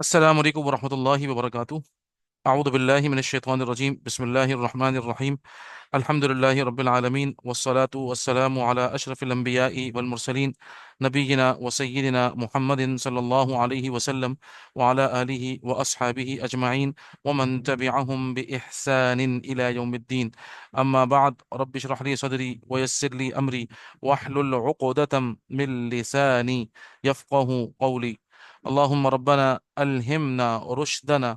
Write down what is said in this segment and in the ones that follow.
السلام علیکم ورحمۃ اللہ وبرکاتہ۔ اعوذ باللہ من الشیطان الرجیم، بسم اللہ الرحمن الرحیم۔ الحمد للہ رب العالمین والصلاة والسلام علی اشرف الانبیاء والمرسلین، نبینا وسیدنا محمد صلی اللہ علیہ وسلم وعلی آلہ واصحابہ اجمعین ومن تبعهم بإحسان الى یوم الدین۔ اما بعد، رب اشرح لی صدری ویسر لی امری واحلل عقدۃ من لسانی یفقهوا قولی۔ اللهم ربنا ألهمنا رشدنا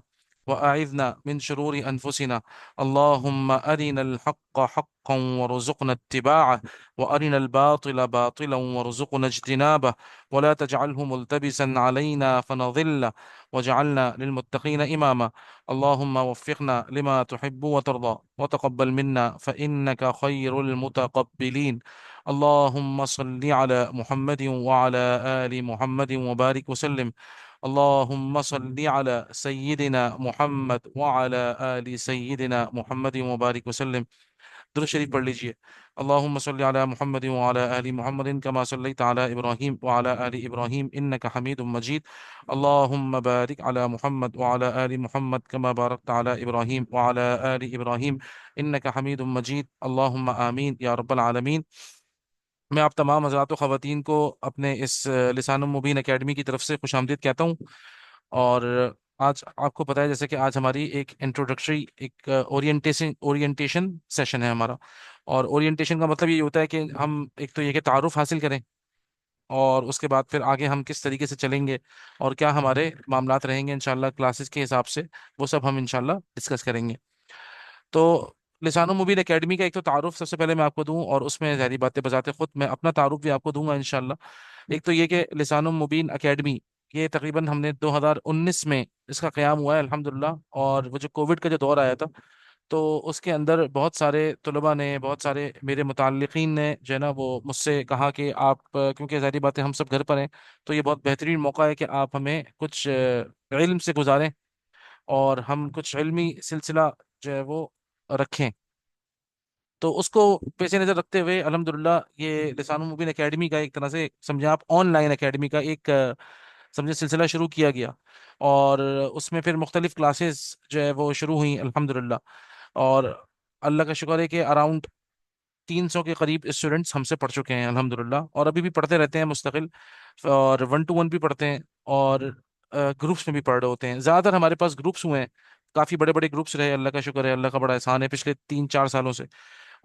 وأعذنا من شرور أنفسنا. اللهم أرنا الحق حقا وارزقنا اتباعه، وأرنا الباطل باطلا وارزقنا اجتنابه، ولا تجعله ملتبسا علينا فنضل، واجعلنا للمتقين إماما. اللهم وفقنا لما تحب وترضى، وتقبل منا فإنك خير المتقبلين. اللهم صل على محمد وعلى آل محمد وبارك وسلم. اللهم صل على سيدنا محمد وعلى آل سيدنا محمد وبارك وسلم۔ درود شریف پڑھ لیجئے۔ اللهم صل على محمد وعلى آل محمد كما صليت على إبراهيم وعلى آل إبراهيم إنك حميد مجيد۔ اللهم بارك على محمد وعلى آل محمد كما باركت على إبراهيم وعلى آل إبراهيم إنك حميد مجيد، اللهم آمين يا رب العالمين۔ میں آپ تمام حضرات و خواتین کو اپنے اس لسان المبین اکیڈمی کی طرف سے خوش آمدید کہتا ہوں۔ اور آج آپ کو پتہ ہے جیسے کہ آج ہماری ایک انٹروڈکٹری ایک اورینٹیشن سیشن ہے ہمارا۔ اور اورینٹیشن کا مطلب یہ ہوتا ہے کہ ہم ایک تو یہ کہ تعارف حاصل کریں، اور اس کے بعد پھر آگے ہم کس طریقے سے چلیں گے اور کیا ہمارے معاملات رہیں گے انشاءاللہ کلاسز کے حساب سے، وہ سب ہم انشاءاللہ ڈسکس کریں گے۔ تو لسان المبین اکیڈمی کا ایک تو تعارف سب سے پہلے میں آپ کو دوں، اور اس میں ظاہری باتیں بذات خود میں اپنا تعارف بھی آپ کو دوں گا انشاءاللہ۔ ایک تو یہ کہ لسان المبین اکیڈمی یہ تقریباً ہم نے 2019 میں اس کا قیام ہوا ہے الحمدللہ۔ اور وہ جو کووڈ کا جو دور آیا تھا تو اس کے اندر بہت سارے طلباء نے، بہت سارے میرے متعلقین نے جو ہے نا وہ مجھ سے کہا کہ آپ کیونکہ ظاہری باتیں ہم سب گھر پر ہیں تو یہ بہت بہترین موقع ہے کہ آپ ہمیں کچھ علم سے گزاریں، اور ہم کچھ علمی سلسلہ جو ہے وہ رکھیں۔ تو اس کو پیش نظر رکھتے ہوئے الحمدللہ یہ لسان المبین اکیڈمی کا ایک طرح سے سمجھیں آپ آن لائن اکیڈمی کا ایک سمجھے سلسلہ شروع کیا گیا، اور اس میں پھر مختلف کلاسز جو ہے وہ شروع ہوئیں الحمدللہ۔ اور اللہ کا شکر ہے کہ اراؤنڈ 300 کے قریب اسٹوڈنٹس ہم سے پڑھ چکے ہیں الحمدللہ، اور ابھی بھی پڑھتے رہتے ہیں مستقل، اور 1 to 1 بھی پڑھتے ہیں، اور گروپس میں بھی پڑھ رہے ہوتے ہیں۔ زیادہ تر ہمارے پاس گروپس ہوئے ہیں، کافی بڑے بڑے گروپس رہے، اللہ کا شکر ہے، اللہ کا بڑا احسان ہے پچھلے 3 4 سالوں سے۔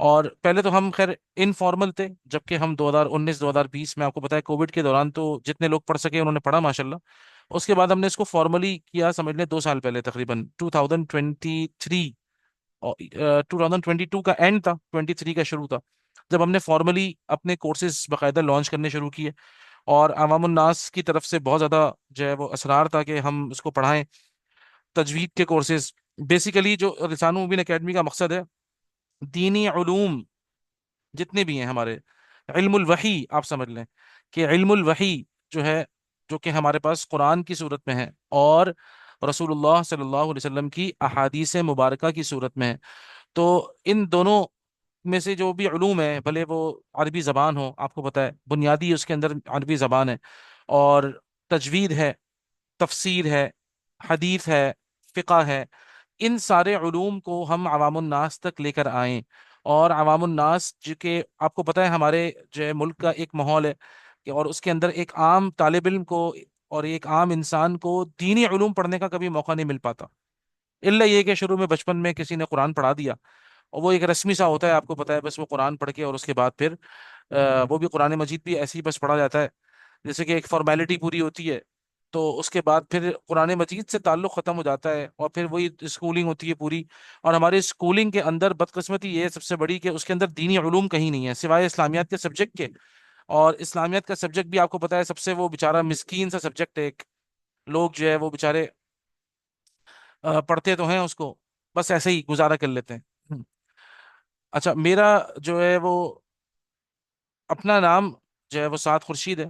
اور پہلے تو ہم خیر انفارمل تھے، جبکہ ہم 2019 2020 میں آپ کو پتا ہے کووڈ کے دوران تو جتنے لوگ پڑھ سکے انہوں نے پڑھا ماشاءاللہ۔ اس کے بعد ہم نے اس کو فارملی کیا، سمجھ لیں 2 سال پہلے تقریباً 2023، اور 2022 کا اینڈ تھا، 23 کا شروع تھا، جب ہم نے فارملی اپنے کورسز باقاعدہ لانچ کرنے شروع کیے۔ اور عوام الناس کی طرف سے بہت زیادہ جو ہے وہ اصرار تھا کہ ہم اس کو پڑھائیں، تجوید کے کورسز۔ بیسیکلی جو لسان المبین اکیڈمی کا مقصد ہے، دینی علوم جتنے بھی ہیں ہمارے، علم الوحی آپ سمجھ لیں کہ علم الوحی جو ہے، جو کہ ہمارے پاس قرآن کی صورت میں ہے اور رسول اللہ صلی اللہ علیہ وسلم کی احادیث مبارکہ کی صورت میں ہے، تو ان دونوں میں سے جو بھی علوم ہے، بھلے وہ عربی زبان ہو، آپ کو پتہ ہے بنیادی اس کے اندر عربی زبان ہے، اور تجوید ہے، تفسیر ہے، حدیث ہے، فقہ ہے، ان سارے علوم کو ہم عوام الناس تک لے کر آئیں۔ اور عوام الناس جو کہ آپ کو پتہ ہے ہمارے جو ہے ملک کا ایک ماحول ہے کہ، اور اس کے اندر ایک عام طالب علم کو اور ایک عام انسان کو دینی علوم پڑھنے کا کبھی موقع نہیں مل پاتا، الا یہ کہ شروع میں بچپن میں کسی نے قرآن پڑھا دیا، اور وہ ایک رسمی سا ہوتا ہے، آپ کو پتہ ہے، بس وہ قرآن پڑھ کے اور اس کے بعد پھر وہ بھی قرآن مجید بھی ایسے ہی بس پڑھا جاتا ہے، جیسے کہ ایک فارمیلٹی پوری ہوتی ہے، تو اس کے بعد پھر قرآن مجید سے تعلق ختم ہو جاتا ہے، اور پھر وہی اسکولنگ ہوتی ہے پوری۔ اور ہماری اسکولنگ کے اندر بدقسمتی یہ ہے سب سے بڑی کہ اس کے اندر دینی علوم کہیں نہیں ہے سوائے اسلامیات کے سبجیکٹ کے، اور اسلامیات کا سبجیکٹ بھی آپ کو پتہ ہے سب سے وہ بیچارہ مسکین سا سبجیکٹ ہے ایک، لوگ جو ہے وہ بیچارے پڑھتے تو ہیں اس کو، بس ایسے ہی گزارا کر لیتے ہیں۔ اچھا، میرا جو ہے وہ اپنا نام جو ہے وہ سعد خورشید ہے۔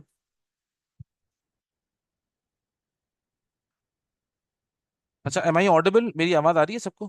اچھا، ایم آئی آڈیبل؟ میری آواز آ رہی ہے سب کو؟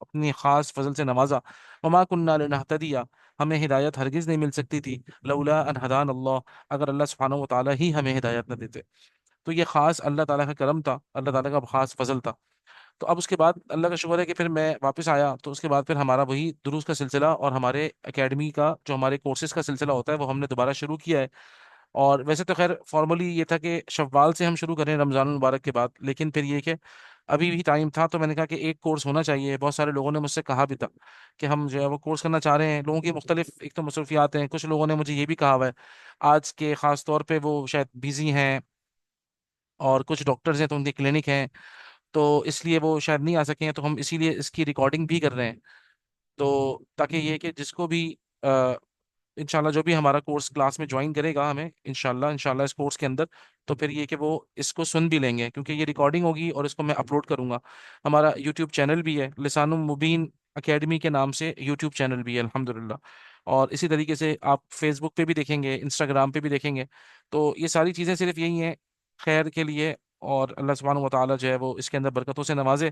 اپنی خاص فضل سے نوازا. وما کننا لنہتدی، ہمیں ہدایت ہرگز نہیں مل سکتی تھی، لولا ان ہدان اللہ، اگر اللہ سبحانہ و تعالیٰ ہی ہمیں ہدایت نہ دیتے. تو یہ خاص اللہ تعالیٰ کا کرم تھا، اللہ تعالیٰ کا خاص فضل تھا. تو اب اس کے بعد اللہ کا شکر ہے کہ پھر میں واپس آیا، تو اس کے بعد پھر ہمارا وہی دروس کا سلسلہ اور ہمارے اکیڈمی کا جو ہمارے کورسز کا سلسلہ ہوتا ہے وہ ہم نے دوبارہ شروع کیا ہے. اور ویسے تو خیر فارملی یہ تھا کہ شوال سے ہم شروع کریں رمضان المبارک کے بعد، لیکن پھر یہ کہ ابھی بھی ٹائم تھا تو میں نے کہا کہ ایک کورس ہونا چاہیے. بہت سارے لوگوں نے مجھ سے کہا بھی تھا کہ ہم جو ہے وہ کورس کرنا چاہ رہے ہیں. لوگوں کی مختلف ایک تو مصروفیات ہیں، کچھ لوگوں نے مجھے یہ بھی کہا ہوا ہے آج کے خاص طور پہ وہ شاید بزی ہیں، اور کچھ ڈاکٹرز ہیں تو ان کے کلینک ہیں، تو اس لیے وہ شاید نہیں آ سکے ہیں، تو ہم اسی لیے اس کی ریکارڈنگ بھی کر رہے ہیں. تو تاکہ یہ کہ جس کو بھی انشاءاللہ جو بھی ہمارا کورس کلاس میں جوائن کرے گا ہمیں انشاءاللہ اس کورس کے اندر، تو پھر یہ کہ وہ اس کو سن بھی لیں گے، کیونکہ یہ ریکارڈنگ ہوگی اور اس کو میں اپلوڈ کروں گا. ہمارا یوٹیوب چینل بھی ہے، لسان المبین اکیڈمی کے نام سے یوٹیوب چینل بھی ہے الحمدللہ. اور اسی طریقے سے آپ فیس بک پہ بھی دیکھیں گے، انسٹاگرام پہ بھی دیکھیں گے. تو یہ ساری چیزیں صرف یہی ہیں خیر کے لیے، اور اللہ سبحانہ و تعالیٰ جو ہے وہ اس کے اندر برکتوں سے نوازے.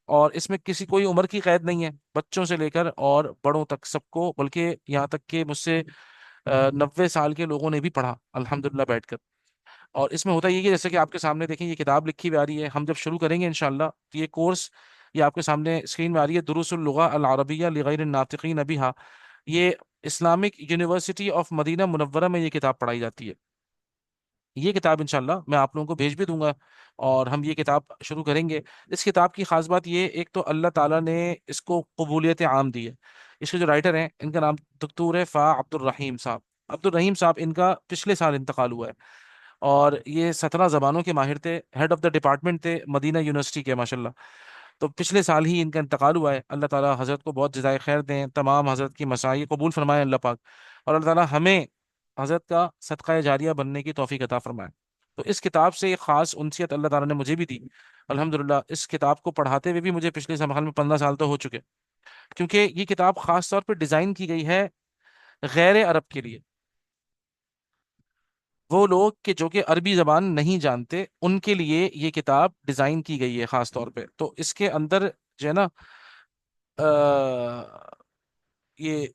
اور اس میں کسی کوئی عمر کی قید نہیں ہے، بچوں سے لے کر اور بڑوں تک سب کو، بلکہ یہاں تک کہ مجھ سے 90 سال کے لوگوں نے بھی پڑھا الحمدللہ بیٹھ کر. اور اس میں ہوتا یہ ہے کہ جیسے کہ آپ کے سامنے دیکھیں یہ کتاب لکھی ہوئی آ رہی ہے، ہم جب شروع کریں گے انشاءاللہ تو یہ کورس یہ آپ کے سامنے اسکرین میں آ رہی ہے، دروس اللغہ العربیہ لغیر الناطقین بہا. یہ اسلامک یونیورسٹی آف مدینہ منورہ میں یہ کتاب پڑھائی جاتی ہے. یہ کتاب انشاءاللہ میں آپ لوگوں کو بھیج بھی دوں گا، اور ہم یہ کتاب شروع کریں گے. اس کتاب کی خاص بات یہ ایک تو اللہ تعالیٰ نے اس کو قبولیت عام دی ہے. اس کے جو رائٹر ہیں ان کا نام دکتور ہے فا عبد الرحیم صاحب. عبد الرحیم صاحب ان کا پچھلے سال انتقال ہوا ہے، اور یہ 17 زبانوں کے ماہر تھے، ہیڈ آف دا ڈپارٹمنٹ تھے مدینہ یونیورسٹی کے ماشاءاللہ. تو پچھلے سال ہی ان کا انتقال ہوا ہے. اللہ تعالیٰ حضرت کو بہت جزائے خیر دیں، تمام حضرت کی مساعی قبول فرمائے اللہ پاک، اور اللہ تعالیٰ ہمیں حضرت کا صدقہ جاریہ بننے کی توفیق عطا فرمائے. تو اس کتاب سے ایک خاص انسیت اللہ تعالیٰ نے مجھے بھی دی الحمدللہ. اس کتاب کو پڑھاتے ہوئے بھی مجھے پچھلے سال میں 15 سال تو ہو چکے، کیونکہ یہ کتاب خاص طور پہ ڈیزائن کی گئی ہے غیر عرب کے لیے. وہ لوگ کہ جو کہ عربی زبان نہیں جانتے ان کے لیے یہ کتاب ڈیزائن کی گئی ہے خاص طور پہ. تو اس کے اندر جو ہے نا یہ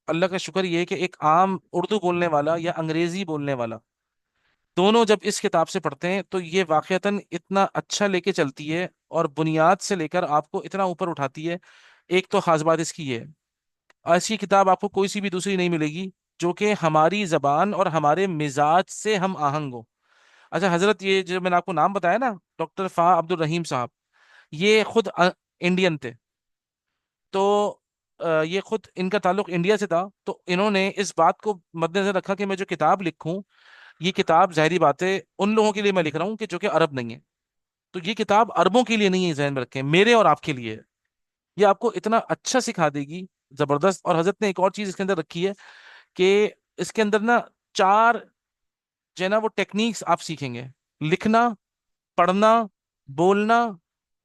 اللہ کا شکر یہ ہے کہ ایک عام اردو بولنے والا یا انگریزی بولنے والا دونوں جب اس کتاب سے پڑھتے ہیں تو یہ واقعتاً اتنا اچھا لے کے چلتی ہے، اور بنیاد سے لے کر آپ کو اتنا اوپر اٹھاتی ہے. ایک تو خاص بات اس کی یہ ہے، ایسی کتاب آپ کو کوئی سی بھی دوسری نہیں ملے گی جو کہ ہماری زبان اور ہمارے مزاج سے ہم آہنگ ہو. اچھا حضرت یہ جو میں نے آپ کو نام بتایا نا ڈاکٹر فا عبد الرحیم صاحب، یہ خود انڈین تھے. تو یہ خود ان کا تعلق انڈیا سے تھا، تو انہوں نے اس بات کو مد نظر رکھا کہ میں جو کتاب لکھوں یہ کتاب ظاہری بات ہے ان لوگوں کے لیے میں لکھ رہا ہوں کہ جو کہ عرب نہیں ہے. تو یہ کتاب عربوں کے لیے نہیں ہے، ذہن میں رکھیں، میرے اور آپ کے لیے ہے. یہ آپ کو اتنا اچھا سکھا دے گی، زبردست. اور حضرت نے ایک اور چیز اس کے اندر رکھی ہے کہ اس کے اندر نا 4 جو ہے نا وہ ٹیکنیکس آپ سیکھیں گے: لکھنا، پڑھنا، بولنا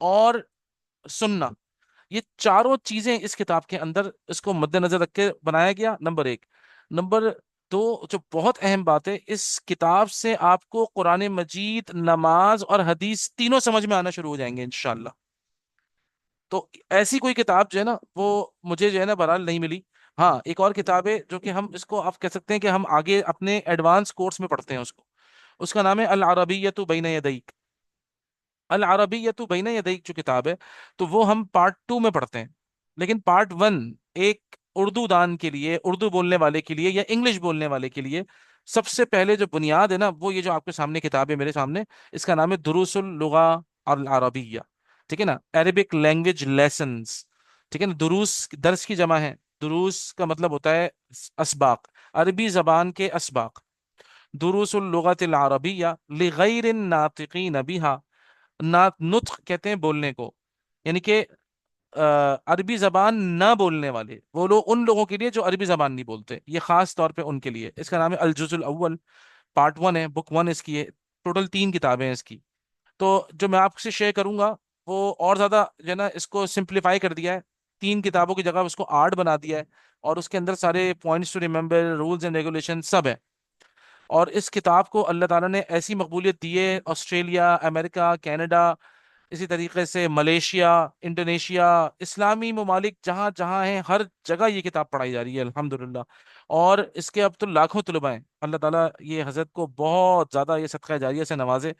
اور سننا. یہ چاروں چیزیں اس کتاب کے اندر اس کو مد نظر رکھ کے بنایا گیا، نمبر 1. نمبر 2، جو بہت اہم بات ہے، اس کتاب سے آپ کو قرآن مجید، نماز اور حدیث تینوں سمجھ میں آنا شروع ہو جائیں گے انشاءاللہ. تو ایسی کوئی کتاب جو ہے نا وہ مجھے جو ہے نا بہرحال نہیں ملی. ہاں ایک اور کتاب ہے جو کہ ہم اس کو آپ کہہ سکتے ہیں کہ ہم آگے اپنے ایڈوانس کورس میں پڑھتے ہیں اس کو، اس کا نام ہے العربیۃ بین یدیک. العربیۃ بین یدیک جو کتاب ہے تو وہ ہم پارٹ 2 میں پڑھتے ہیں، لیکن پارٹ 1 ایک اردو دان کے لیے، اردو بولنے والے کے لیے یا انگلش بولنے والے کے لیے سب سے پہلے جو بنیاد ہے نا وہ یہ جو آپ کے سامنے کتاب ہے میرے سامنے، اس کا نام ہے دروس اللغہ العربیہ. ٹھیک ہے نا، عربک لینگویج لیسنز. ٹھیک ہے نا، دروس درس کی جمع ہے، دروس کا مطلب ہوتا ہے اسباق، عربی زبان کے اسباق. دروس اللغت العربیہ لغیر الناطقین بہا. نطق کہتے ہیں بولنے کو، یعنی کہ عربی زبان نہ بولنے والے وہ لوگ، ان لوگوں کے لیے جو عربی زبان نہیں بولتے، یہ خاص طور پہ ان کے لیے. اس کا نام ہے الجزء الاول، پارٹ 1 ہے، بک 1 اس کی ہے. ٹوٹل 3 کتابیں ہیں اس کی. تو جو میں آپ سے شیئر کروں گا وہ اور زیادہ جو ہے نا اس کو سمپلیفائی کر دیا ہے، 3 کتابوں کی جگہ اس کو 8 بنا دیا ہے، اور اس کے اندر سارے points to remember, rules and regulation سب ہے. اور اس کتاب کو اللہ تعالیٰ نے ایسی مقبولیت دی ہے، آسٹریلیا، امریکہ، کینیڈا، اسی طریقے سے ملیشیا، انڈونیشیا، اسلامی ممالک جہاں جہاں ہیں ہر جگہ یہ کتاب پڑھائی جا رہی ہے الحمدللہ۔ اور اس کے اب تو لاکھوں طلباء ہیں، اللہ تعالیٰ یہ حضرت کو بہت زیادہ یہ صدقہ جاریہ سے نوازے،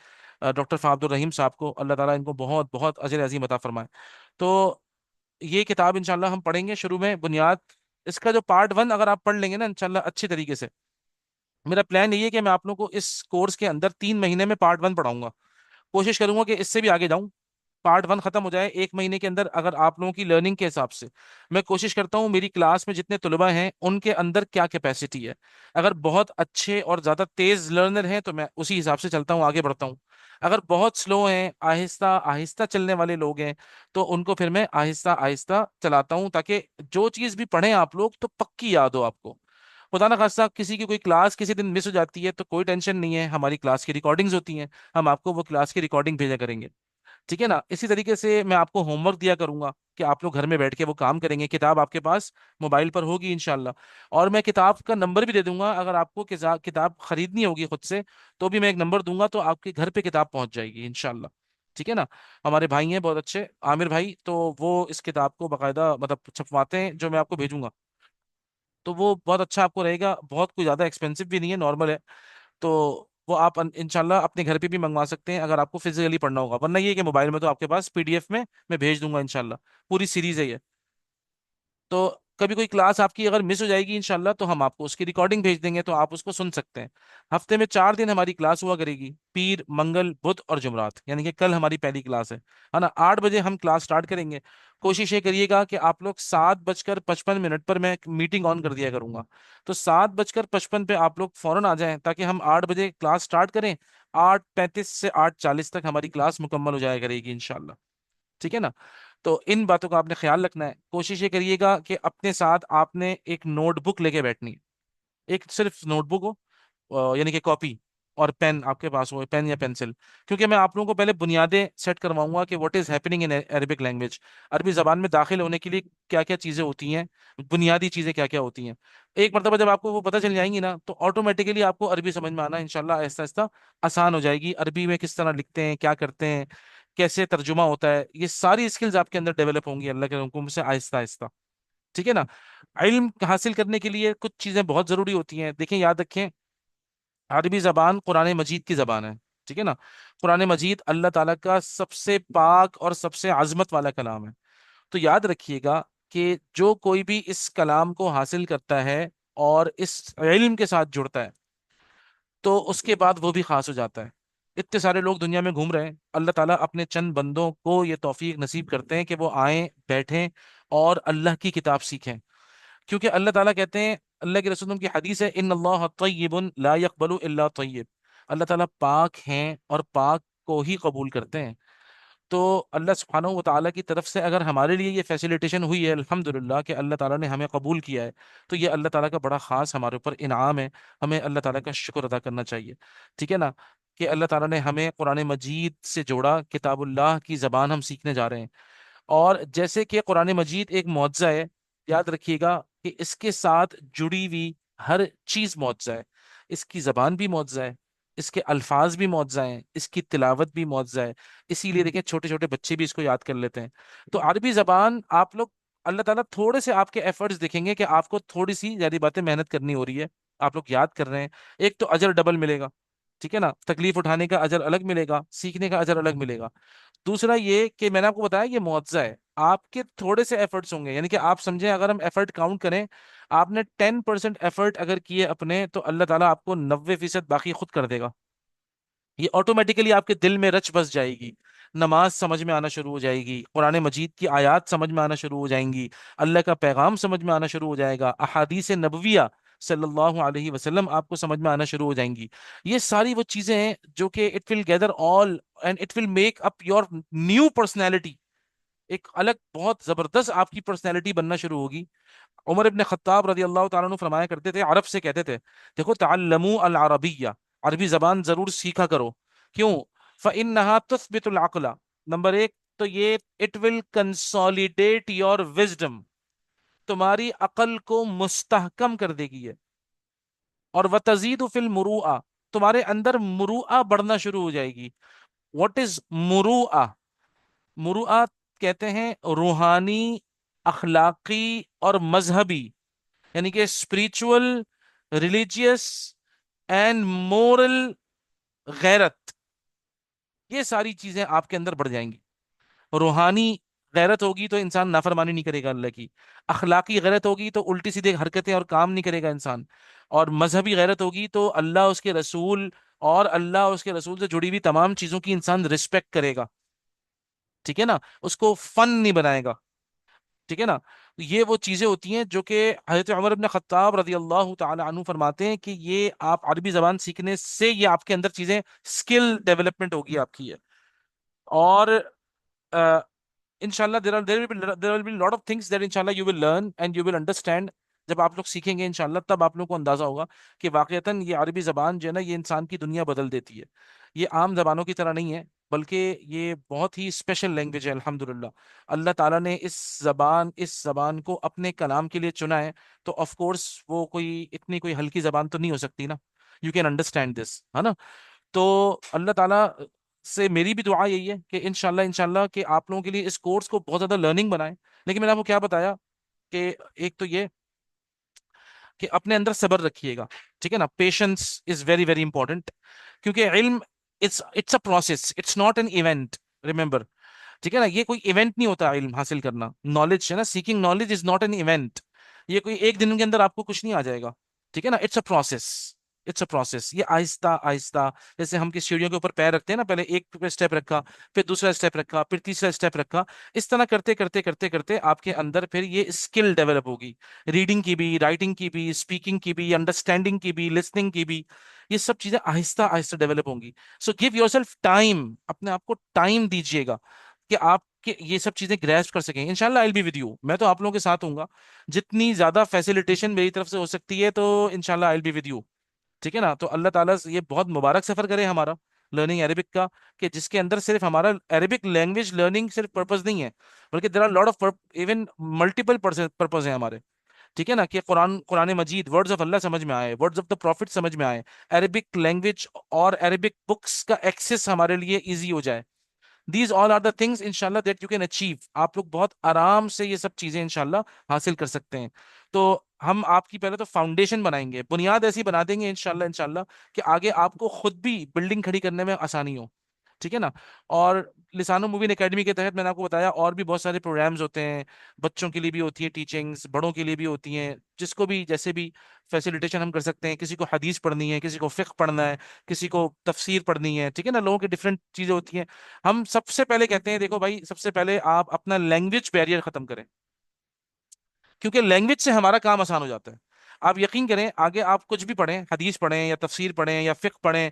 ڈاکٹر فہد الرحیم صاحب کو اللہ تعالیٰ ان کو بہت بہت اجر عظیم عطا فرمائے۔ تو یہ کتاب انشاءاللہ ہم پڑھیں گے شروع میں بنیاد، اس کا جو پارٹ ون اگر آپ پڑھ لیں گے نا انشاءاللہ اچھی طریقے سے، میرا پلان یہ ہے کہ میں آپ لوگوں کو اس کورس کے اندر 3 مہینے میں پارٹ ون پڑھاؤں گا، کوشش کروں گا کہ اس سے بھی آگے جاؤں، پارٹ ون ختم ہو جائے 1 مہینے کے اندر۔ اگر آپ لوگوں کی لرننگ کے حساب سے میں کوشش کرتا ہوں میری کلاس میں جتنے طلباء ہیں ان کے اندر کیا کیپیسٹی ہے، اگر بہت اچھے اور زیادہ تیز لرنر ہیں تو میں اسی حساب سے چلتا ہوں، آگے بڑھتا ہوں۔ اگر بہت سلو ہیں، آہستہ آہستہ چلنے والے لوگ ہیں، تو ان کو پھر میں آہستہ آہستہ چلاتا ہوں، تاکہ جو چیز بھی پڑھیں آپ لوگ تو پکی یاد ہو آپ کو۔ خدا نہ خاصہ کسی کی کوئی کلاس کسی دن مس ہو جاتی ہے تو کوئی ٹینشن نہیں ہے، ہماری کلاس کی ریکارڈنگز ہوتی ہیں، ہم آپ کو وہ کلاس کی ریکارڈنگ بھیجا کریں گے، ٹھیک ہے نا؟ اسی طریقے سے میں آپ کو ہوم ورک دیا کروں گا کہ آپ لوگ گھر میں بیٹھ کے وہ کام کریں گے، کتاب آپ کے پاس موبائل پر ہوگی انشاءاللہ، اور میں کتاب کا نمبر بھی دے دوں گا، اگر آپ کو کتاب خریدنی ہوگی خود سے تو بھی میں ایک نمبر دوں گا، تو آپ کے گھر پہ کتاب پہنچ جائے گی انشاءاللہ، ٹھیک ہے نا؟ ہمارے بھائی ہیں بہت اچھے عامر بھائی، تو وہ اس کتاب کو باقاعدہ مطلب چھپواتے ہیں، جو میں آپ کو بھیجوں گا تو وہ بہت اچھا آپ کو رہے گا، بہت کوئی زیادہ ایکسپینسو بھی نہیں ہے، نارمل ہے، تو وہ آپ انشاءاللہ اپنے گھر پہ بھی منگوا سکتے ہیں اگر آپ کو فزیکلی پڑھنا ہوگا، ورنہ یہ کہ موبائل میں تو آپ کے پاس PDF میں بھیج دوں گا انشاءاللہ، پوری سیریز ہے یہ۔ تو کبھی کوئی کلاس آپ کی اگر مس ہو جائے گی انشاءاللہ تو ہم آپ کو اس کی ریکارڈنگ بھیج دیں گے، تو آپ اس کو سن سکتے ہیں۔ ہفتے میں 4 دن ہماری کلاس ہوا کرے گی، پیر، منگل، بدھ اور جمعرات، یعنی کہ کل ہماری پہلی کلاس ہے نا؟ 8 بجے ہم کلاس سٹارٹ کریں گے۔ کوشش یہ کریے گا کہ آپ لوگ 7:55 پر میں میٹنگ آن کر دیا کروں گا، تو 7:55 پہ آپ لوگ فوراً آ جائیں تاکہ ہم 8 بجے کلاس سٹارٹ کریں، 8:35 سے 8:40 تک ہماری کلاس مکمل ہو جایا کرے گی انشاءاللہ، ٹھیک ہے نا؟ تو ان باتوں کا آپ نے خیال رکھنا ہے، کوشش یہ کریے گا کہ اپنے ساتھ آپ نے ایک نوٹ بک لے کے بیٹھنی ہے، ایک صرف نوٹ بک ہو، یعنی کہ کاپی، اور پین آپ کے پاس ہو، پین یا پینسل، کیونکہ میں آپ لوگوں کو پہلے بنیادیں سیٹ کرواؤں گا کہ what is happening in Arabic language, عربی زبان میں داخل ہونے کے لیے کیا کیا چیزیں ہوتی ہیں، بنیادی چیزیں کیا کیا ہوتی ہیں۔ ایک مرتبہ جب آپ کو وہ پتہ چل جائیں گی نا تو آٹومیٹیکلی آپ کو عربی سمجھ میں آنا انشاءاللہ آہستہ آہستہ آسان ہو جائے گی، عربی میں کس طرح لکھتے ہیں، کیا کرتے ہیں، کیسے ترجمہ ہوتا ہے، یہ ساری اسکلز آپ کے اندر ڈیولپ ہوں گی اللہ کے حکم سے آہستہ آہستہ، ٹھیک ہے نا؟ علم حاصل کرنے کے لیے کچھ چیزیں بہت ضروری ہوتی ہیں، دیکھیں یاد رکھیں، عربی زبان قرآن مجید کی زبان ہے، ٹھیک ہے نا؟ قرآن مجید اللہ تعالیٰ کا سب سے پاک اور سب سے عظمت والا کلام ہے، تو یاد رکھیے گا کہ جو کوئی بھی اس کلام کو حاصل کرتا ہے اور اس علم کے ساتھ جڑتا ہے تو اس کے بعد وہ بھی خاص ہو جاتا ہے۔ اتنے سارے لوگ دنیا میں گھوم رہے ہیں، اللہ تعالیٰ اپنے چند بندوں کو یہ توفیق نصیب کرتے ہیں کہ وہ آئیں، بیٹھیں اور اللہ کی کتاب سیکھیں، کیونکہ اللہ تعالیٰ کہتے ہیں، اللہ کے رسول کی حدیث ہے، ان اللہ طیب لا يقبل الا طیب، اللہ تعالیٰ پاک ہیں اور پاک کو ہی قبول کرتے ہیں۔ تو اللہ سبحانہ و تعالیٰ کی طرف سے اگر ہمارے لیے یہ فیسیلیٹیشن ہوئی ہے الحمدللہ کہ اللہ تعالیٰ نے ہمیں قبول کیا ہے، تو یہ اللہ تعالیٰ کا بڑا خاص ہمارے اوپر انعام ہے، ہمیں اللہ تعالیٰ کا شکر ادا کرنا چاہیے، ٹھیک ہے نا؟ کہ اللہ تعالیٰ نے ہمیں قرآن مجید سے جوڑا، کتاب اللہ کی زبان ہم سیکھنے جا رہے ہیں، اور جیسے کہ قرآن مجید ایک معجزہ ہے، یاد رکھیے گا کہ اس کے ساتھ جڑی ہوئی ہر چیز معجزہ ہے، اس کی زبان بھی معجزہ ہے، اس کے الفاظ بھی معجزہ ہیں، اس کی تلاوت بھی معجزہ ہے، اسی لیے دیکھیں چھوٹے چھوٹے بچے بھی اس کو یاد کر لیتے ہیں۔ تو عربی زبان آپ لوگ، اللہ تعالیٰ تھوڑے سے آپ کے ایفرٹس دیکھیں گے کہ آپ کو تھوڑی سی زیادہ باتیں محنت کرنی ہو رہی ہے، آپ لوگ یاد کر رہے ہیں، ایک تو اجر ڈبل ملے گا، ٹھیک ہے نا؟ تکلیف اٹھانے کا اجر الگ ملے گا، سیکھنے کا اجر الگ ملے گا۔ دوسرا یہ کہ میں نے آپ کو بتایا یہ معجزہ ہے، آپ کے تھوڑے سے ایفرٹس ہوں گے، یعنی کہ آپ سمجھیں اگر ہم ایفرٹ کاؤنٹ کریں، آپ نے 10% ایفرٹ اگر کیے اپنے تو اللہ تعالیٰ آپ کو 90% باقی خود کر دے گا، یہ آٹومیٹیکلی آپ کے دل میں رچ بس جائے گی، نماز سمجھ میں آنا شروع ہو جائے گی، قرآن مجید کی آیات سمجھ میں آنا شروع ہو جائیں گی، اللہ کا پیغام سمجھ میں آنا شروع ہو جائے گا، احادیث نبویہ صلی اللہ علیہ وسلم آپ کو سمجھ میں آنا شروع ہو جائیں گی۔ یہ ساری وہ چیزیں ہیں جو کہ it will گیدر all and it will make up your new personality, ایک الگ بہت زبردست آپ کی پرسنالٹی بننا شروع ہوگی۔ عمر ابن خطاب رضی اللہ تعالیٰ عنہ فرمایا کرتے تھے، عرب سے کہتے تھے، دیکھو تعلموا العربیہ، عربی زبان ضرور سیکھا کرو، کیوں؟ فإنها تثبت العقل، نمبر ایک تو یہ it will consolidate your wisdom, تمہاری عقل کو مستحکم کر دے گی یہ، اور وتزید فی المروءہ، تمہارے اندر مروءہ بڑھنا شروع ہو جائے گی۔ What is مروءہ؟ مروءات کہتے ہیں روحانی، اخلاقی اور مذہبی، یعنی کہ اسپریچول، ریلیجیس اینڈ مورل غیرت، یہ ساری چیزیں آپ کے اندر بڑھ جائیں گی۔ روحانی غیرت ہوگی تو انسان نافرمانی نہیں کرے گا اللہ کی، اخلاقی غیرت ہوگی تو الٹی سیدھے حرکتیں اور کام نہیں کرے گا انسان، اور مذہبی غیرت ہوگی تو اللہ اس کے رسول اور اللہ اس کے رسول سے جڑی ہوئی تمام چیزوں کی انسان رسپیکٹ کرے گا، ٹھیک ہے نا، اس کو فن نہیں بنائے گا، ٹھیک ہے نا۔ یہ وہ چیزیں ہوتی ہیں جو کہ حضرت عمر بن خطاب رضی اللہ تعالی عنہ فرماتے ہیں کہ یہ آپ عربی زبان سیکھنے سے یہ آپ کے اندر چیزیں اسکل ڈیولپمنٹ ہوگی آپ کی ہے، اور انشاءاللہ there will be lot of things that انشاءاللہ you will learn and you will understand۔ جب آپ لوگ سیکھیں گے انشاءاللہ تب آپ لوگوں کو اندازہ ہوگا کہ واقعتاً یہ عربی زبان جو ہے نا یہ انسان کی دنیا بدل دیتی ہے، یہ عام زبانوں کی طرح نہیں ہے، بلکہ یہ بہت ہی اسپیشل لینگویج ہے الحمدللہ۔ اللہ تعالیٰ نے اس زبان کو اپنے کلام کے لیے چنا ہے، تو آف کورس وہ کوئی اتنی کوئی ہلکی زبان تو نہیں ہو سکتی نا، یو کین انڈرسٹینڈ دس، ہے نا۔ تو اللہ تعالیٰ سے میری بھی دعا یہی ہے کہ انشاءاللہ کہ آپ لوگوں کے لیے اس کورس کو بہت زیادہ لرننگ بنائیں، لیکن میں نے آپ کو کیا بتایا کہ ایک تو یہ کہ اپنے اندر صبر رکھیے گا، ٹھیک ہے نا، patience is very very important, کیونکہ علم it's a process, it's not an event, remember, ٹھیک ہے نا، یہ کوئی ایونٹ نہیں ہوتا علم حاصل کرنا، نالج ہے نا، seeking knowledge is not an event, یہ کوئی ایک دن کے اندر آپ کو کچھ نہیں آ جائے گا، ٹھیک ہے نا، it's a process, it's a process, یہ آہستہ آہستہ، جیسے ہم کس سیڑھیوں کے اوپر پیر رکھتے ہیں نا، پہلے ایک اسٹیپ رکھا، پھر دوسرا اسٹیپ رکھا، پھر تیسرا اسٹیپ رکھا، اس طرح کرتے کرتے کرتے کرتے آپ کے اندر پھر یہ اسکل ڈیولپ ہوگی، ریڈنگ کی بھی، رائٹنگ کی بھی، اسپیکنگ کی بھی، انڈرسٹینڈنگ کی بھی، لسننگ کی بھی، یہ سب چیزیں آہستہ آہستہ ڈیولپ ہوں گی۔ So give your self time, اپنے آپ کو ٹائم دیجیے گا کہ آپ کے یہ سب چیزیں گریسپ کر سکیں۔ انشاءاللہ آئی ول بی ود یو، میں تو آپ لوگوں کے ساتھ ہوں گا، جتنی زیادہ فیسیلیٹیشن میری طرف سے ہو سکتی ہے تو انشاءاللہ آئی ول بی ود یو، ٹھیک ہے نا۔ تو اللہ تعالیٰ سے یہ بہت مبارک سفر کرے ہمارا لرننگ عربک کا، کہ جس کے اندر صرف ہمارا عربک لینگویج لرننگ صرف پرپز نہیں ہے، بلکہ there are lot of even multiple purpose ہیں ہمارے، ٹھیک ہے نا، کہ قرآن مجید ورڈز آف اللہ سمجھ میں آئے، ورڈز آف دا پروفٹ سمجھ میں آئے، عربک لینگویج اور عربک بکس کا ایکسس ہمارے لیے ایزی ہو جائے۔ These all are the things انشاءاللہ دیٹ یو کین اچیو، آپ لوگ بہت آرام سے یہ سب چیزیں انشاءاللہ حاصل کر سکتے ہیں۔ تو ہم آپ کی پہلے تو فاؤنڈیشن بنائیں گے، بنیاد ایسی بنا دیں گے انشاءاللہ کہ آگے آپ کو خود بھی بلڈنگ کھڑی کرنے میں آسانی ہو، ٹھیک ہے نا۔ اور لسانو موبین اکیڈمی کے تحت میں نے آپ کو بتایا اور بھی بہت سارے پروگرامز ہوتے ہیں، بچوں کے لیے بھی ہوتی ہے ٹیچنگز، بڑوں کے لیے بھی ہوتی ہیں، جس کو بھی جیسے بھی فیسیلیٹیشن ہم کر سکتے ہیں، کسی کو حدیث پڑھنی ہے، کسی کو فقہ پڑھنا ہے، کسی کو تفسیر پڑھنی ہے، ٹھیک ہے نا، لوگوں کی ڈفرینٹ چیزیں ہوتی ہیں۔ ہم سب سے پہلے کہتے ہیں دیکھو بھائی، سب سے پہلے آپ اپنا لینگویج بیریئر ختم کریں، کیونکہ لینگویج سے ہمارا کام آسان ہو جاتا ہے۔ آپ یقین کریں، آگے آپ کچھ بھی پڑھیں، حدیث پڑھیں یا تفسیر پڑھیں یا فقہ پڑھیں،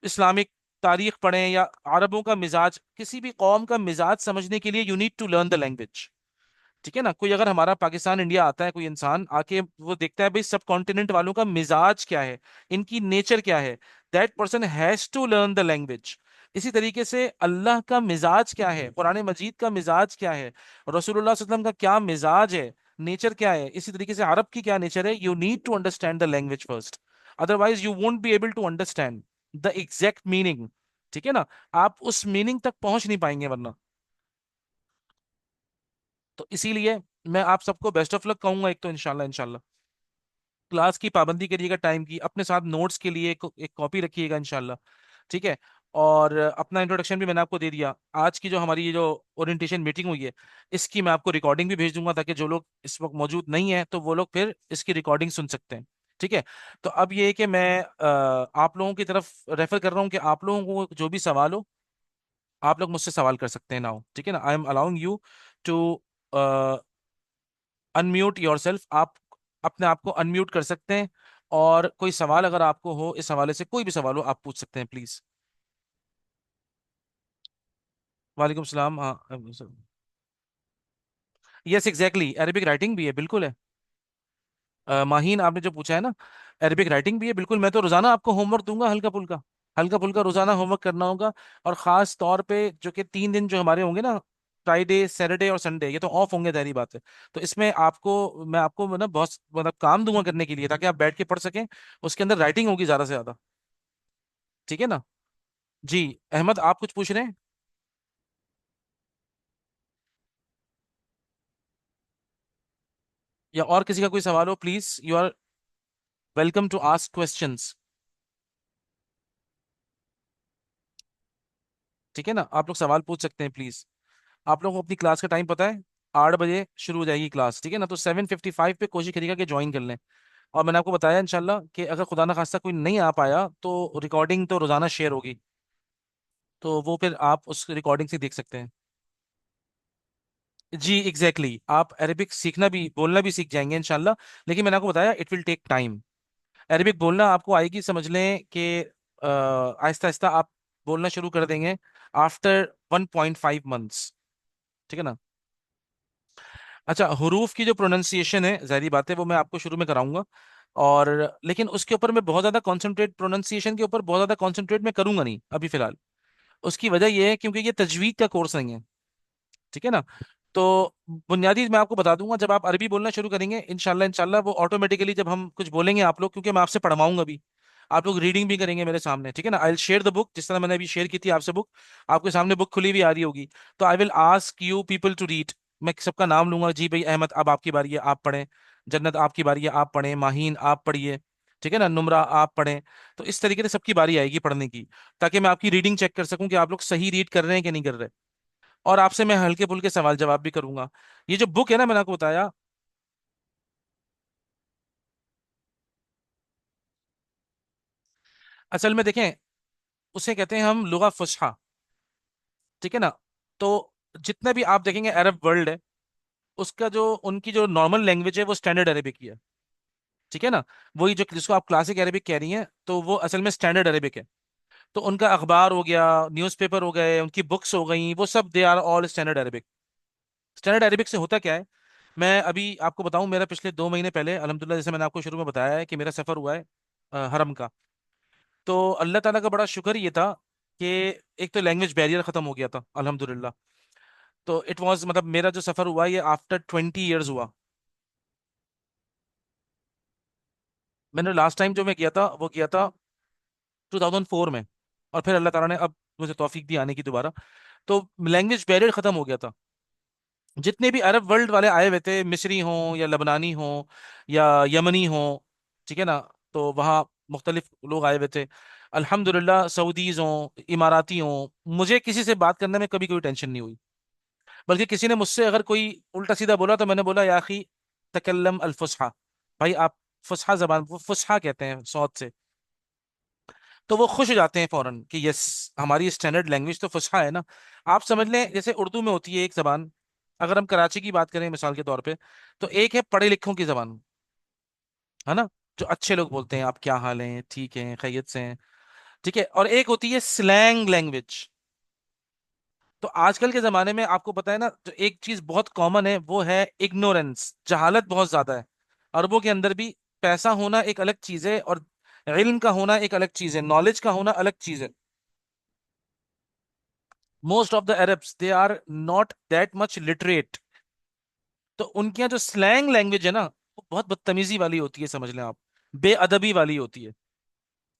اسلامک تاریخ پڑھیں یا عربوں کا مزاج، کسی بھی قوم کا مزاج سمجھنے کے لیے you need to learn the language, ٹھیک ہے نا۔ کوئی اگر ہمارا پاکستان انڈیا آتا ہے، کوئی انسان آ کے وہ دیکھتا ہے بھائی سب کانٹیننٹ والوں کا مزاج کیا ہے، ان کی نیچر کیا ہے، that person has to learn the language. اسی طریقے سے اللہ کا مزاج کیا ہے، قرآن مجید کا مزاج کیا ہے، رسول اللہ صلی اللہ علیہ وسلم کا کیا مزاج ہے، نیچر کیا ہے، اسی طریقے سے عرب کی کیا نیچر ہے، you need to understand the language first, otherwise you won't be able to understand the exact meaning, ٹھیک ہے نا، آپ اس میننگ تک پہنچ نہیں پائیں گے ورنہ۔ تو اسی لیے میں آپ سب کو بیسٹ آف لک کہوں گا، ایک تو انشاءاللہ کلاس کی پابندی کریے گا، ٹائم کی، اپنے ساتھ نوٹس کے لیے ایک کاپی رکھیے گا انشاءاللہ، ٹھیک ہے۔ اور اپنا انٹروڈکشن بھی میں نے آپ کو دے دیا، آج کی جو ہماری یہ جو اورینٹیشن میٹنگ ہوئی ہے اس کی میں آپ کو ریکارڈنگ بھی بھیج دوں گا، تاکہ جو لوگ اس وقت موجود نہیں ہیں تو وہ لوگ پھر اس کی ریکارڈنگ سن سکتے ہیں، ٹھیک ہے۔ تو اب یہ ہے کہ میں آپ لوگوں کی طرف ریفر کر رہا ہوں کہ آپ لوگوں کو جو بھی سوال ہو آپ لوگ مجھ سے سوال کر سکتے ہیں ناؤ، ٹھیک ہے نا، I am allowing you to unmute yourself, آپ اپنے آپ کو انمیوٹ کر سکتے ہیں، اور کوئی سوال اگر آپ کو ہو اس حوالے سے، کوئی بھی سوال ہو آپ پوچھ سکتے ہیں پلیز۔ وعلیکم السلام، ہاں، یس ایگزیکٹلی، عربک رائٹنگ بھی ہے، بالکل ہے۔ ماہین آپ نے جو پوچھا ہے نا، عربک رائٹنگ بھی ہے بالکل، میں تو روزانہ آپ کو ہوم ورک دوں گا، ہلکا پھلکا، ہلکا پھلکا روزانہ ہوم ورک کرنا ہوگا، اور خاص طور پہ جو کہ 3 دن جو ہمارے ہوں گے نا، فرائیڈے، سیٹرڈے اور سنڈے، یہ تو آف ہوں گے، ظاہری بات ہے، تو اس میں میں آپ کو نا بہت مطلب کام دوں گا کرنے کے لیے، تاکہ آپ بیٹھ کے پڑھ سکیں، اس کے اندر رائٹنگ ہوگی زیادہ سے زیادہ، ٹھیک ہے نا۔ جی احمد، آپ کچھ پوچھ رہے ہیں؟ یا اور کسی کا کوئی سوال ہو please you are welcome to ask questions. ٹھیک ہے نا، آپ لوگ سوال پوچھ سکتے ہیں پلیز. آپ لوگوں کو اپنی کلاس کا ٹائم پتہ ہے، 8 بجے شروع ہو جائے گی کلاس. ٹھیک ہے نا، تو 7:55 پہ کوشش کریے گا کہ جوائن کر لیں. اور میں نے آپ کو بتایا انشاءاللہ کہ اگر خدا نہ خواستہ کوئی نہیں آ پایا تو ریکارڈنگ تو روزانہ شیئر ہوگی، تو وہ پھر آپ اس ریکارڈنگ سے دیکھ سکتے ہیں. جی ایگزیکٹلی آپ عربک سیکھنا بھی بولنا بھی سیکھ جائیں گے انشاءاللہ. لیکن میں نے آپ کو بتایا it will take time. Arabic بولنا آپ کو آئے گی، سمجھ لیں کہ آہستہ آہستہ آپ بولنا شروع کر دیں گے آفٹر 1.5 منتھس. ٹھیک ہے نا. اچھا، حروف کی جو پروننسیشن ہے ظاہری بات ہے وہ میں آپ کو شروع میں کراؤں گا، اور لیکن اس کے اوپر میں بہت زیادہ کانسنٹریٹ، پروننسیشن کے اوپر بہت زیادہ کانسنٹریٹ میں کروں گا نہیں ابھی فی الحال. اس کی وجہ یہ ہے کیونکہ یہ تجوید کا کورس نہیں ہے. ٹھیک ہے نا. تو بنیادی میں آپ کو بتا دوں گا، جب آپ عربی بولنا شروع کریں گے انشاءاللہ انشاءاللہ وہ آٹومیٹیکلی جب ہم کچھ بولیں گے آپ لوگ، کیونکہ میں آپ سے پڑھواؤں گا بھی، آپ لوگ ریڈنگ بھی کریں گے میرے سامنے. ٹھیک ہے نا. آئی ول شیئر دا بک، جس طرح میں نے ابھی شیئر کی تھی آپ سے بک، آپ کے سامنے بک کھلی ہوئی آ رہی ہوگی. تو I will ask you people to read. میں سب کا نام لوں گا، جی بھائی احمد اب آپ کی باری ہے آپ پڑھیں، جنت آپ کی باری ہے آپ پڑھیں، ماہین آپ پڑھیے، ٹھیک ہے نا، نمرہ آپ پڑھیں. تو اس طریقے سے سب کی باری آئے گی پڑھنے کی، تاکہ میں آپ کی ریڈنگ چیک کر سکوں کہ آپ لوگ صحیح ریڈ کر رہے ہیں کہ نہیں کر رہے. اور آپ سے میں ہلکے پھلکے سوال جواب بھی کروں گا. یہ جو بک ہے نا میں نے آپ کو بتایا، اصل میں دیکھیں اسے کہتے ہیں ہم لغہ فصحا. ٹھیک ہے نا. تو جتنے بھی آپ دیکھیں گے عرب ورلڈ ہے، اس کا جو ان کی جو نارمل لینگویج ہے وہ اسٹینڈرڈ عربک ہی ہے. ٹھیک ہے نا. وہی جو جس کو آپ کلاسک عربک کہہ رہی ہیں تو وہ اصل میں اسٹینڈرڈ عربک ہے. تو ان کا اخبار ہو گیا، نیوز پیپر ہو گئے، ان کی بکس ہو گئیں، وہ سب they are all standard Arabic. Standard Arabic سے ہوتا کیا ہے، میں ابھی آپ کو بتاؤں. میرا پچھلے 2 مہینے پہلے الحمدللہ، جیسے میں نے آپ کو شروع میں بتایا ہے کہ میرا سفر ہوا ہے حرم کا. تو اللہ تعالیٰ کا بڑا شکر یہ تھا کہ ایک تو لینگویج بیریئر ختم ہو گیا تھا الحمدللہ. تو اٹ واز مطلب میرا جو سفر ہوا یہ آفٹر 20 ایئرز ہوا. میں نے لاسٹ ٹائم جو میں کیا تھا وہ کیا تھا 2004 میں، اور پھر اللہ تعالیٰ نے اب مجھے توفیق دی آنے کی دوبارہ. تو لینگویج بیریئر ختم ہو گیا تھا. جتنے بھی عرب ورلڈ والے آئے ہوئے تھے، مصری ہوں یا لبنانی ہوں یا یمنی ہوں، ٹھیک ہے نا، تو وہاں مختلف لوگ آئے ہوئے تھے. الحمدللہ سعودیز ہوں، اماراتی ہوں، مجھے کسی سے بات کرنے میں کبھی کوئی ٹینشن نہیں ہوئی. بلکہ کسی نے مجھ سے اگر کوئی الٹا سیدھا بولا تو میں نے بولا یا اخی تکلم الفصحى، بھائی آپ فصحى زبان، وہ فصحى کہتے ہیں صوت سے. تو وہ خوش ہو جاتے ہیں فوراً کہ یس ہماری اسٹینڈرڈ لینگویج تو فصحیٰ ہے نا. آپ سمجھ لیں جیسے اردو میں ہوتی ہے ایک زبان، اگر ہم کراچی کی بات کریں مثال کے طور پہ، تو ایک ہے پڑھے لکھوں کی زبان، ہے نا، جو اچھے لوگ بولتے ہیں آپ کیا حال ہیں، ٹھیک ہیں، خیریت سے ہیں، ٹھیک ہے. اور ایک ہوتی ہے سلینگ لینگویج. تو آج کل کے زمانے میں آپ کو پتا ہے نا، جو ایک چیز بہت کامن ہے وہ ہے اگنورینس، جہالت بہت زیادہ ہے. عربوں کے اندر بھی پیسہ ہونا ایک الگ چیز ہے، اور علم کا ہونا ایک الگ چیز ہے، نالج کا ہونا الگ چیز ہے. Most of the Arabs they are not that much literate. تو ان کی جو سلینگ لینگویج ہے نا وہ بہت بدتمیزی والی ہوتی ہے، سمجھ لیں آپ، بے ادبی والی ہوتی ہے.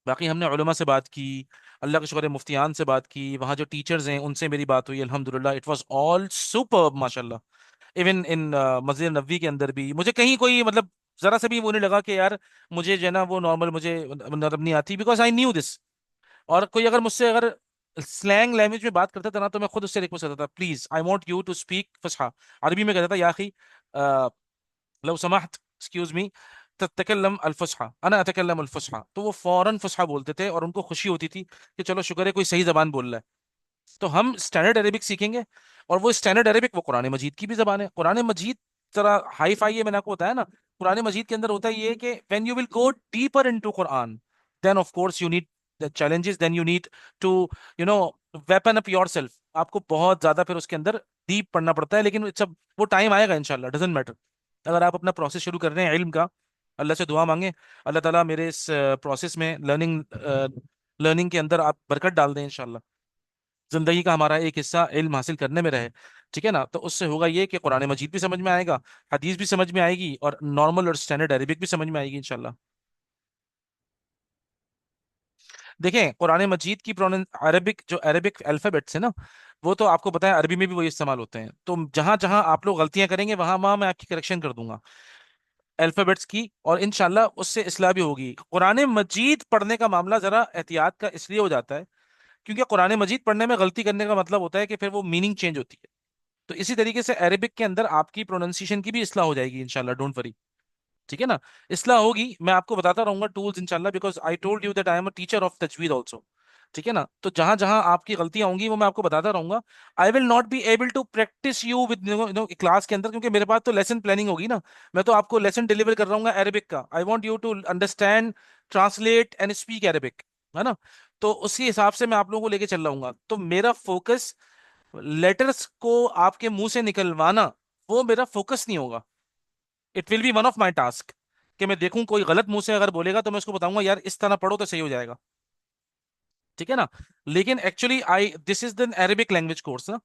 باقی ہم نے علماء سے بات کی، اللہ کا شکر ہے مفتیان سے بات کی، وہاں جو ٹیچرز ہیں ان سے میری بات ہوئی الحمدللہ. اٹ واز آل سپر ماشاء اللہ. ایون ان مسجد نبوی کے اندر بھی مجھے کہیں کوئی مطلب ذرا سے بھی وہ نہیں لگا کہ یار مجھے جو ہے نا وہ نارمل مجھے مطلب نہیں آتی، بیکاز آئی نیو دس. اور کوئی اگر مجھ سے اگر سلینگ لینگویج میں بات کرتا تھا نا تو میں خود اس سے ریکویسٹ کرتا تھا please I want you to speak فصحى. عربی میں کہتا تھا یا اخی لو سمحت ایکسکیوز می تتکلم الفصحى انا اتکلم الفصحى. تو وہ فوراً فصحى بولتے تھے اور ان کو خوشی ہوتی تھی کہ چلو شکر ہے کوئی صحیح زبان بول رہا ہے. تو ہم اسٹینڈرڈ عربک سیکھیں گے، اور وہ اسٹینڈرڈ عربک وہ قرآن مجید کی بھی زبان ہے. قرآن مجید ذرا ہائی فائی ہے، میں نے آپ کو بتایا نا. قرآن مجید کے اندر ہوتا ہے یہ کہ when you will go deeper into Quran then of course you need the challenges, then you need to you know weapon up yourself. آپ کو بہت زیادہ پھر اس کے اندر ڈیپ پڑھنا پڑتا ہے، لیکن سب وہ ٹائم آئے گا انشاءاللہ، ڈزنٹ میٹر. اگر آپ اپنا پروسیس شروع کر رہے ہیں علم کا، اللہ سے دعا مانگیں اللہ تعالیٰ میرے اس پروسیس میں لرننگ کے اندر آپ برکت ڈال دیں انشاءاللہ. زندگی کا ہمارا ایک حصہ علم حاصل کرنے میں رہے. ٹھیک ہے نا. تو اس سے ہوگا یہ کہ قرآن مجید بھی سمجھ میں آئے گا، حدیث بھی سمجھ میں آئے گی، اور نارمل اور اسٹینڈرڈ عربک بھی سمجھ میں آئے گی انشاءاللہ. دیکھیں قرآن مجید کی عربک جو عربک الفابیٹس ہیں نا وہ تو آپ کو پتا ہے عربی میں بھی وہی استعمال ہوتے ہیں. تو جہاں جہاں آپ لوگ غلطیاں کریں گے وہاں وہاں میں آپ کی کریکشن کر دوں گا. الفابیٹس کی، اور انشاءاللہ اس سے اصلاح بھی ہوگی. قرآن مجید پڑھنے کا معاملہ ذرا احتیاط کا اس لیے ہو جاتا ہے کیونکہ قرآن مجید پڑھنے میں غلطی کرنے کا مطلب ہوتا ہے کہ پھر وہ میننگ چینج ہوتی ہے. تو اسی طریقے سے عربک کے اندر آپ کی پروننسیشن کی بھی اصلاح ہو جائے گی انشاءاللہ، ڈونٹ وری. ٹھیک ہے نا؟ اصلاح ہوگی، میں آپ کو بتاتا رہوں گا ٹولز انشاءاللہ، because I told you that I am a teacher of تجوید آلسو. ٹھیک ہے نا؟ تو جہاں جہاں آپ کی غلطیاں ہوں گی وہ میں آپ کو بتاتا رہوں گا. I will not be able to practise you with class کے اندر، کیونکہ میرے پاس تو لیسن پلاننگ ہوگی نا. میں تو آپ کو لیسن ڈلیور کر رہا ہوں گا عربک کا. I want you to understand, translate and speak Arabic, ہے نا؟ تو اسی حساب سے میں آپ لوگوں کو لے کے چل رہا ہوں گا. تو میرا فوکس لیٹرز کو آپ کے منہ سے نکلوانا، وہ میرا فوکس نہیں ہوگا. It will be one of my task کہ میں دیکھوں کوئی غلط منہ سے اگر بولے گا تو میں اس کو بتاؤں گا یار اس طرح پڑھو تو صحیح ہو جائے گا. ٹھیک ہے نا؟ لیکن actually this is then Arabic language course نا،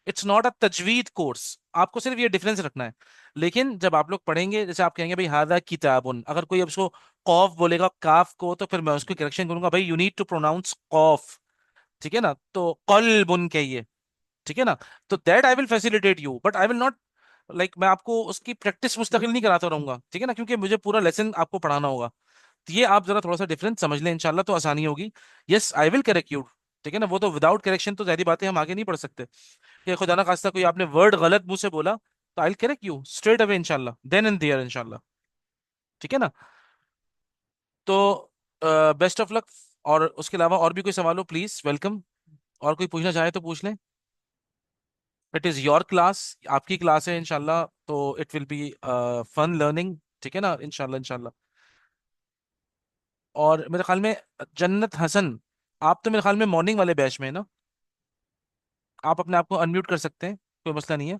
اٹس ناٹ اے تجوید کورس. آپ کو صرف یہ ڈفرنس رکھنا ہے. لیکن جب آپ لوگ پڑھیں گے، جیسے آپ کہیں گے بھائی ہاذا کتابن، اگر کوئی اب اس کو قوف بولے گا کاف کو، تو پھر میں اس کو کریکشن کروں گا بھائی یو نیڈ ٹو پروناؤنس قوف. ٹھیک ہے نا؟ تو قلبن کہیے. ٹھیک ہے نا؟ تو that I will facilitate you, but I will not like میں آپ کو اس کی پریکٹس مستقل نہیں کراتا رہوں گا. ٹھیک ہے نا؟ کیونکہ مجھے پورا لیسن آپ کو پڑھانا ہوگا. تو یہ آپ ذرا تھوڑا سا ڈفرنس سمجھ لیں انشاءاللہ تو آسانی ہوگی. یس آئی ول کریکٹ یو. ٹھیک ہے نا؟ وہ تو وداؤٹ کریکشن تو ظاہری باتیں ہم آگے نہیں پڑھ سکتے. کہ خدا نہ خواستہ کوئی آپ نے ورڈ غلط منہ سے بولا تو I will correct you straight away انشاءاللہ، دین اینڈ دیئر انشاءاللہ. ٹھیک ہے نا؟ تو بیسٹ آف لک. اور اس کے علاوہ اور بھی کوئی سوال ہو پلیز ویلکم. اور کوئی پوچھنا چاہے تو پوچھ لیں. اٹ از یور کلاس، آپ کی کلاس ہے انشاءاللہ، تو it will be fun learning. ٹھیک ہے نا؟ انشاءاللہ انشاءاللہ. اور میرے خیال میں جنت حسن، آپ تو میرے خیال میں مارننگ والے بیچ میں ہیں نا؟ آپ اپنے آپ کو انمیوٹ کر سکتے ہیں، کوئی مسئلہ نہیں ہے.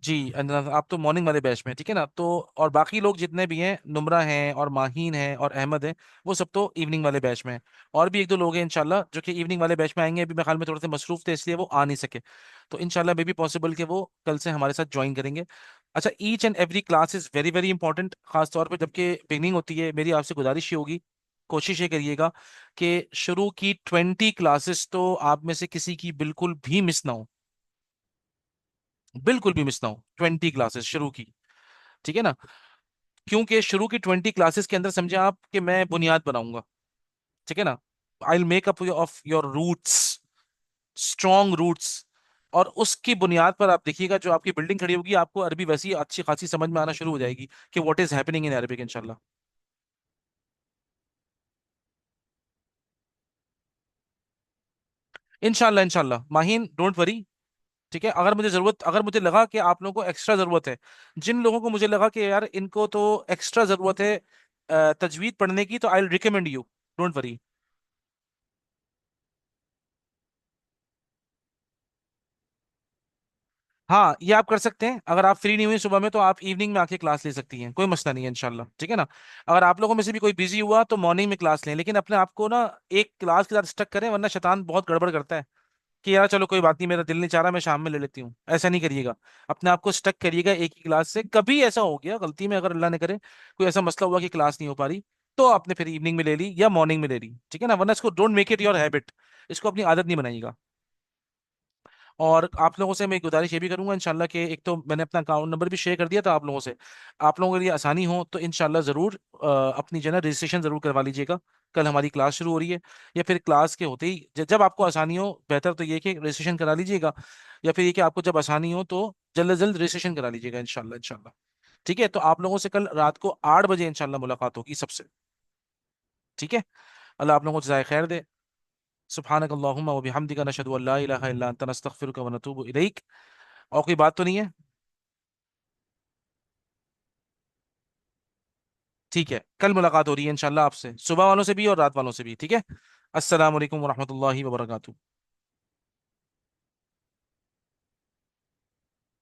جی آپ تو مارننگ والے بیچ میں ہیں. ٹھیک ہے نا؟ تو اور باقی لوگ جتنے بھی ہیں، نمرہ ہیں اور ماہین ہیں اور احمد ہیں، وہ سب تو ایوننگ والے بیچ میں ہیں. اور بھی ایک دو لوگ ہیں انشاءاللہ جو کہ ایوننگ والے بیچ میں آئیں گے. ابھی میرے خیال میں تھوڑے سے مصروف تھے اس لیے وہ آ نہیں سکے. تو انشاءاللہ مے بی پاسبل کہ وہ کل سے ہمارے ساتھ جوائن کریں گے. اچھا، each and every class is very very important, خاص طور پہ جب کہ بگننگ ہوتی ہے. میری آپ سے گزارش یہ ہوگی، کوشش یہ کریے گا کہ شروع کی 20 کلاسز تو آپ میں سے کسی کی بالکل بھی مس نہ ہو. بالکل بھی مس نہ ہو 20 کلاسز شروع کی. ٹھیک ہے نا؟ کیونکہ شروع کی 20 کلاسز کے اندر سمجھے آپ کہ میں بنیاد بناؤں گا. ٹھیک ہے نا؟ I make up of your roots, strong roots. اور اس کی بنیاد پر آپ دیکھیے گا جو آپ کی بلڈنگ کھڑی ہوگی، آپ کو عربی ویسی اچھی خاصی سمجھ میں آنا شروع ہو جائے گی کہ what is happening in Arabic انشاءاللہ. انشاءاللہ انشاءاللہ ماہین ڈونٹ وری. ٹھیک ہے؟ اگر مجھے لگا کہ آپ لوگوں کو ایکسٹرا ضرورت ہے، جن لوگوں کو مجھے لگا کہ یار ان کو تو ایکسٹرا ضرورت ہے تجوید پڑھنے کی، تو I recommend you, don't worry. ہاں یہ آپ کر سکتے ہیں. اگر آپ فری نہیں ہوئی صبح میں تو آپ ایوننگ میں آ کے کلاس لے سکتی ہیں، کوئی مسئلہ نہیں ہے انشاءاللہ. ٹھیک ہے نا؟ اگر آپ لوگوں میں سے بھی کوئی بزی ہوا تو مارننگ میں کلاس لیں، لیکن اپنے آپ کو نا ایک کلاس کے ساتھ اسٹک کریں، ورنہ شیطان بہت گڑبڑ کرتا ہے کہ یار چلو کوئی بات نہیں، میرا دل نہیں چاہ رہا، میں شام میں لے لیتی ہوں. ایسا نہیں کریے گا. اپنے آپ کو اسٹک کریے گا ایک ہی کلاس سے. کبھی ایسا ہو گیا غلطی میں، اگر اللہ نہ کرے کوئی ایسا مسئلہ ہوا کہ کلاس نہیں ہو پا رہی، تو آپ نے پھر ایوننگ میں لے لی یا مارننگ میں لے لی. ٹھیک ہے نا؟ ورنہ اس کو don't make it your habit, اس کو اپنی عادت نہیں بنائیے گا. اور آپ لوگوں سے میں ایک گزارش یہ بھی کروں گا انشاءاللہ کہ ایک تو میں نے اپنا اکاؤنٹ نمبر بھی شیئر کر دیا تھا آپ لوگوں سے. آپ لوگوں کے لیے آسانی ہو تو انشاءاللہ ضرور اپنی جو ہے نا رجسٹریشن ضرور کروا لیجیے گا. کل ہماری کلاس شروع ہو رہی ہے، یا پھر کلاس کے ہوتے ہی جب آپ کو آسانی ہو، بہتر تو یہ کہ رجسٹریشن کرا لیجیے گا. یا پھر یہ کہ آپ کو جب آسانی ہو تو جلد از جلد رجسٹریشن کرا لیجیے گا انشاءاللہ انشاءاللہ. ٹھیک ہے؟ تو آپ لوگوں سے کل رات کو 8 بجے انشاءاللہ ملاقات ہوگی سب سے. ٹھیک ہے؟ اللہ آپ لوگوں کو جزائے خیر دے. سبحانک اللہم و بحمدک، نشہد ان لا الہ الا انت، نستغفرک و نتوب الیک. اور کوئی بات تو نہیں ہے؟ ٹھیک ہے، کل ملاقات ہو رہی ہے انشاءاللہ آپ سے، صبح والوں سے بھی اور رات والوں سے بھی. ٹھیک ہے؟ السلام علیکم ورحمۃ اللہ وبرکاتہ.